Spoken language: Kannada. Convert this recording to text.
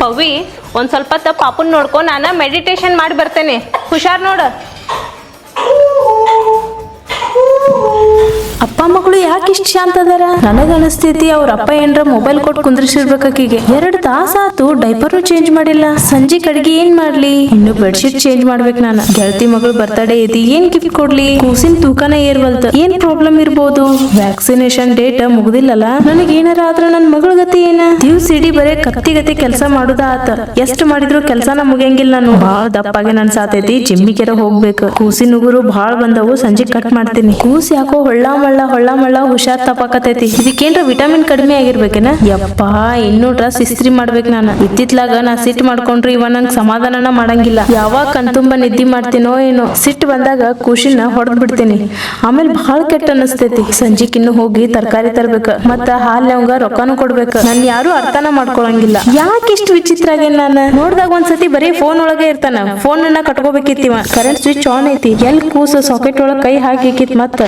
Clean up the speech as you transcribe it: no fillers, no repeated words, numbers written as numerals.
ಪವಿ ಒಂದು ಸ್ವಲ್ಪ ಹೊತ್ತು ಪಾಪುನ್ ನೋಡ್ಕೊ, ನಾನು ಮೆಡಿಟೇಷನ್ ಮಾಡಿ ಬರ್ತೇನೆ. ಹುಷಾರ್ ನೋಡು. ಅಪ್ಪ ಮಗಳು ಯಾಕೆ ಇಷ್ಟ ಶಾಂತ ಅದಾರ? ನನಗ ಅನಿಸ್ತೈತಿ ಅವ್ರ ಅಪ್ಪ ಏನ್ರ ಮೊಬೈಲ್ ಕೊಟ್ಟು ಕುಂದ್ರಿಸಿರ್ಬೇಕಾಕಿಗೆ. 2 ತಾಸ ಆತು ಡೈಪರ್ ಚೇಂಜ್ ಮಾಡಿಲ್ಲ. ಸಂಜೆ ಕಡೆಗೆ ಏನ್ ಮಾಡ್ಲಿ? ಇನ್ನು ಬೆಡ್ಶೀಟ್ ಚೇಂಜ್ ಮಾಡ್ಬೇಕು. ನಾನು ಗೆಳತಿ ಮಗಳು ಬರ್ತಡೇ ಐತಿ, ಏನ್ ಗಿಫ್ಟ್ ಕೊಡ್ಲಿ? ಕೂಸಿನ ತೂಕನ ಏರ್ವಲ್ತ. ಏನ್ ಪ್ರಾಬ್ಲಮ್ ಇರ್ಬೋದು? ವ್ಯಾಕ್ಸಿನೇಷನ್ ಡೇಟ್ ಮುಗ್ದಿಲ್ಲಲ್ಲ. ನನಗ್ ಏನಾರ ಆದ್ರ ನನ್ ಮಗಳ ಗತಿ ಏನ? ದಿವ್ಸ ಇಡೀ ಬರೇ ಕತ್ತಿ ಕೆಲಸ ಮಾಡುದ ಆತ. ಎಷ್ಟ್ ಮಾಡಿದ್ರು ಕೆಲ್ಸನ ಮುಗಿಯಂಗಿಲ್ಲ. ನಾನು ಬಾಳ ದಪ್ಪಾಗೆ ನನ್ ಸಾತೈತಿ. ಜಿಮ್ಮಿಗೆರ ಹೋಗ್ಬೇಕು. ಕೂಸಿನ ಉಗುರು ಬಾಳ ಬಂದವು, ಸಂಜೆ ಕಟ್ ಮಾಡ್ತೀನಿ. ಕೂಸ್ ಯಾಕೋ ಹೊಳ್ಳ ಮಳ್ಳ ಹುಷಾರ್ ತಪ್ಪಾಕತೈತಿ. ಇದಕ್ಕೇನ್ರ ವಿಟಮಿನ್ ಕಡಿಮೆ ಆಗಿರ್ಬೇಕೇನ? ಯಪ್ಪಾ, ಇನ್ನೂ ಡ್ರೆಸ್ ಇಸ್ತ್ರಿ ಮಾಡ್ಬೇಕು. ನಾನು ಇತ್ತಿತ್ಲಾಗ ನಾ ಸಿಟ್ಟು ಮಾಡ್ಕೊಂಡ್ರಿ ಇವ ನಂಗ್ ಸಮಾಧಾನನ ಮಾಡಂಗಿಲ್ಲ. ಯಾವಾಗ ಕಣ್ತುಂಬ ನಿದ್ದಿ ಮಾಡ್ತೀನೋ ಏನೋ. ಸಿಟ್ಟು ಬಂದಾಗ ಖುಷಿನ ಹೊಡೆದ್ ಬಿಡ್ತೀನಿ. ಆಮೇಲೆ ಬಹಳ ಕೆಟ್ಟ ಅನಿಸ್ತೈತಿ. ಸಂಜಿಕ್ ಇನ್ನು ಹೋಗಿ ತರಕಾರಿ ತರ್ಬೇಕ, ಮತ್ತ ಹಾಲ್ನವಂಗ ರೊಕ್ಕನು ಕೊಡ್ಬೇಕ. ನನ್ ಯಾರು ಅರ್ಥನ ಮಾಡ್ಕೊಳಂಗಿಲ್ಲ. ಯಾಕೆ ಇಷ್ಟು ವಿಚಿತ್ರ ಆಗೇನ್? ನಾನು ನೋಡ್ದಾಗ ಒಂದ್ಸತಿ ಬರೀ ಫೋನ್ ಒಳಗೆ ಇರ್ತಾನ. ಫೋನ್ ಕಟ್ಕೋಬೇಕಿತ್ತಿವ. ಕರೆಂಟ್ ಸ್ವಿಚ್ ಆನ್ ಐತಿ. ಎಲ್ ಕೂಸು ಸಾಕೆಟ್ ಒಳಗ್ ಕೈ ಹಾಕಿತ್. ಮತ್ತ